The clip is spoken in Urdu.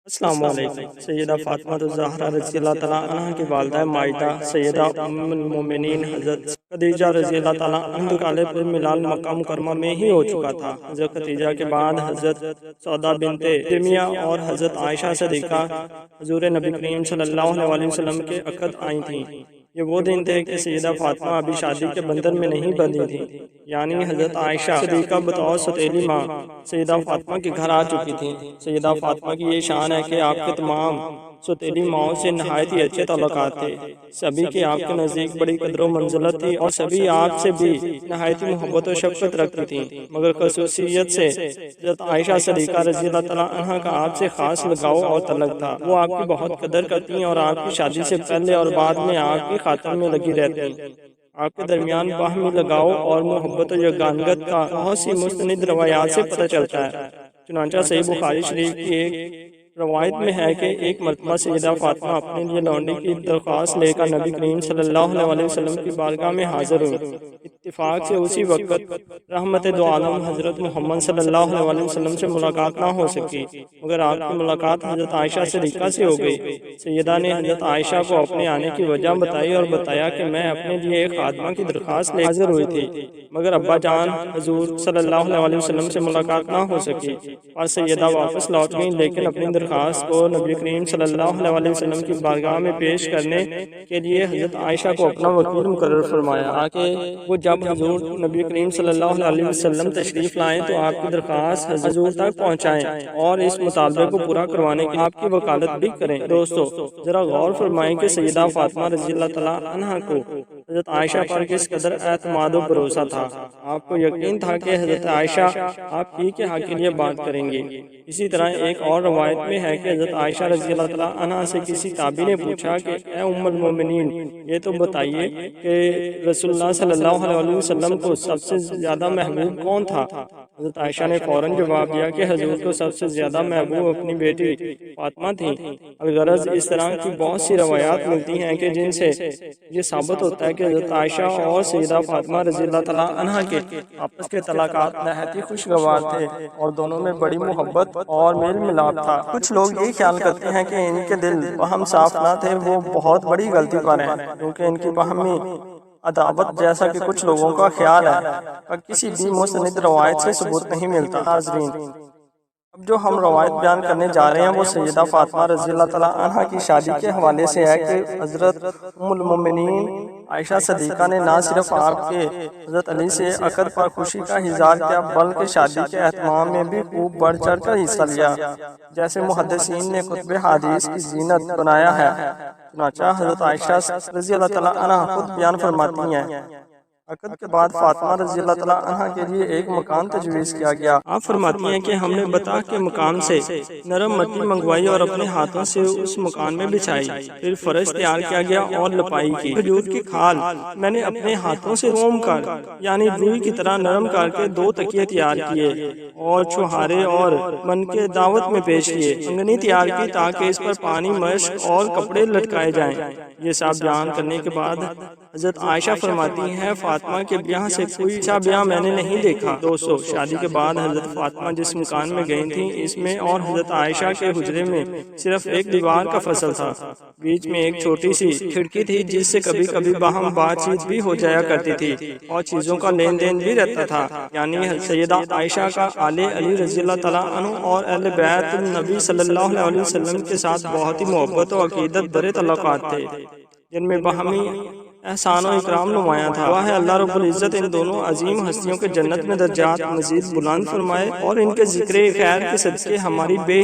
السلام علیکم۔ سیدہ فاطمہ الزہرا رضی اللہ تعالیٰ عنہ کی والدہ مائدہ سیدہ ام المومنین حضرت خدیجہ رضی اللہ تعالیٰ عنہ کا علیہ پر ملال مکہ مکرمہ میں ہی ہو چکا تھا۔ حضرت خدیجہ کے بعد حضرت سودا بنت جمیہ اور حضرت عائشہ صدیقہ حضور نبی کریم صلی اللہ علیہ وسلم کے عقد آئی تھیں۔ یہ وہ دن تھے کہ سیدہ فاطمہ ابھی شادی کے بندھن میں نہیں بندھی تھی، یعنی حضرت عائشہ صدیقہ بطور سوتیلی ماں سیدہ فاطمہ کے گھر آ چکی تھیں۔ سیدہ فاطمہ کی یہ شان ہے کہ آپ کے تمام سوتیلی ماؤں سے نہایت ہی اچھے تعلقات تھے، سبھی کی آپ کے نزدیک بڑی قدر و منزلت تھی اور سبھی آپ سے بھی نہایت ہی محبت و شفقت رکھتی تھیں، مگر خصوصیت سے حضرت عائشہ صدیقہ رضی اللہ تعالیٰ عنہ کا آپ سے خاص لگاؤ اور تعلق تھا۔ وہ آپ کی بہت قدر کرتی اور آپ کی شادی سے پہلے اور بعد میں آپ کی خاطر میں لگی رہتی۔ آپ کے درمیان باہمی لگاؤ اور محبت و یگانگت کا بہت سی مستند روایات سے پتہ چلتا ہے۔ چنانچہ صحیح بخاری شریف کی ایک روایت میں ہے کہ ایک مرتبہ سیدہ فاطمہ اپنے لیے لونڈی کی درخواست لے کر نبی کریم صلی اللہ علیہ وسلم کی بارگاہ میں حاضر ہوئی۔ اتفاق سے اسی وقت رحمت دو عالم حضرت محمد صلی اللہ علیہ وسلم سے ملاقات نہ ہو سکی، مگر آپ کی ملاقات حضرت عائشہ صدیقہ سے ہو گئی۔ سیدہ نے حضرت عائشہ کو اپنے آنے کی وجہ بتائی اور بتایا کہ میں اپنے لیے ایک خادمہ کی درخواست لے حاضر ہوئی تھی، مگر ابا جان حضور صلی اللہ علیہ وسلم سے ملاقات نہ ہو سکی اور سیدہ واپس لوٹ گئیں، لیکن اپنی درخواست کو نبی کریم صلی اللہ علیہ وسلم کی بارگاہ میں پیش کرنے کے لیے حضرت عائشہ کو اپنا وکیل مقرر فرمایا کہ وہ جب حضور نبی کریم صلی اللہ علیہ وسلم تشریف لائیں تو آپ کی درخواست حضور تک پہنچائیں اور اس مطالبے کو پورا کروانے کی آپ کی وکالت بھی کریں۔ دوستو ذرا غور فرمائیں کہ سیدہ فاطمہ رضی اللہ تعالیٰ عنہ کو حضرت عائشہ پر کس قدر اعتماد و بھروسہ تھا۔ آپ کو یقین تھا کہ حضرت عائشہ آپ ہی کے حق کے لیے بات کریں گے۔ اسی طرح ایک اور روایت میں ہے کہ حضرت عائشہ رضی اللہ تعالیٰ عنہ سے کسی تابعی نے پوچھا کہ اے ام المومنین، یہ تو بتائیے کہ رسول اللہ صلی اللہ علیہ وسلم کو سب سے زیادہ محبوب کون تھا؟ حضرت عائشہ نے فوراً جواب دیا کہ حضور کو سب سے زیادہ محبوب اپنی بیٹی فاطمہ تھیں۔ الغرض اس طرح کی بہت سی روایات ملتی ہیں کہ جن سے یہ ثابت ہوتا ہے کہ حضرت عائشہ اور سیدہ فاطمہ رضی اللہ تعالیٰ عنہ کے آپس کے تعلقات نہایت ہی خوشگوار تھے اور دونوں میں بڑی محبت اور میل ملاپ تھا۔ کچھ لوگ یہ خیال کرتے ہیں کہ ان کے دل باہم صاف نہ تھے، وہ بہت بڑی غلطی پر ہیں، کیونکہ ان کی باہمی عداوت جیسا کہ کچھ لوگوں کا خیال ہے اور کسی بھی مستند روایت سے ثبوت نہیں ملتا۔ ناظرین، اب جو ہم روایت بیان کرنے جا رہے ہیں وہ سیدہ فاطمہ رضی اللہ تعالیٰ عنہ کی شادی کے حوالے سے ہے کہ حضرت ام المومنین عائشہ صدیقہ نے نہ صرف آپ کے حضرت علی سے عقد پر خوشی کا اظہار کیا بلکہ شادی کے اہتمام میں بھی خوب بڑھ چڑھ کر حصہ لیا، جیسے محدثین نے کتب حدیث کی زینت بنایا ہے۔ چنانچہ حضرت عائشہ رضی اللہ تعالیٰ عنہ خود بیان فرماتی ہیں، عقد کے بعد فاطمہ رضی اللہ تعالیٰ عنہ کے لیے ایک مکان تجویز کیا گیا۔ آپ فرماتی ہیں کہ ہم نے بتا کے مکان سے نرم مٹی منگوائی اور اپنے ہاتھوں سے اس مکان میں بچھائی، پھر فرش تیار کیا گیا اور لپائی کی۔ کھجور کی کھال میں نے اپنے ہاتھوں سے روم کر یعنی روئی کی طرح نرم کر کے 2 تکیے تیار کیے اور چھہارے اور من کے دعوت میں پیش کیے۔ انگنی تیار کی تاکہ اس پر پانی، مشق اور کپڑے لٹکائے جائیں۔ یہ سب بیان کرنے کے بعد حضرت عائشہ فرماتی ہیں، فاطمہ کے بیاہ سے کوئی اچھا بیاہ میں نے نہیں دیکھا۔ دوستو شادی کے بعد حضرت فاطمہ جس مکان میں گئی تھیں، اس میں اور حضرت عائشہ کے حجرے میں صرف ایک دیوار کا فاصلہ تھا، بیچ میں ایک چھوٹی سی کھڑکی تھی جس سے کبھی کبھی باہم بات چیت بھی ہو جایا کرتی تھی اور چیزوں کا لین دین بھی رہتا تھا۔ یعنی سیدہ عائشہ کا آل علی رضی اللہ تعالیٰ عنہ اور اہل بیت النبی صلی اللہ علیہ وسلم کے ساتھ بہت ہی محبت و عقیدت بھرے تعلقات تھے، جن میں باہمی احسان و اکرام نمایاں تھا۔ دعا ہے اللہ رب العزت ان دونوں عظیم ہستیوں کے جنت میں درجات مزید بلند فرمائے اور ان کے ذکر خیر کے صدقے ہماری بے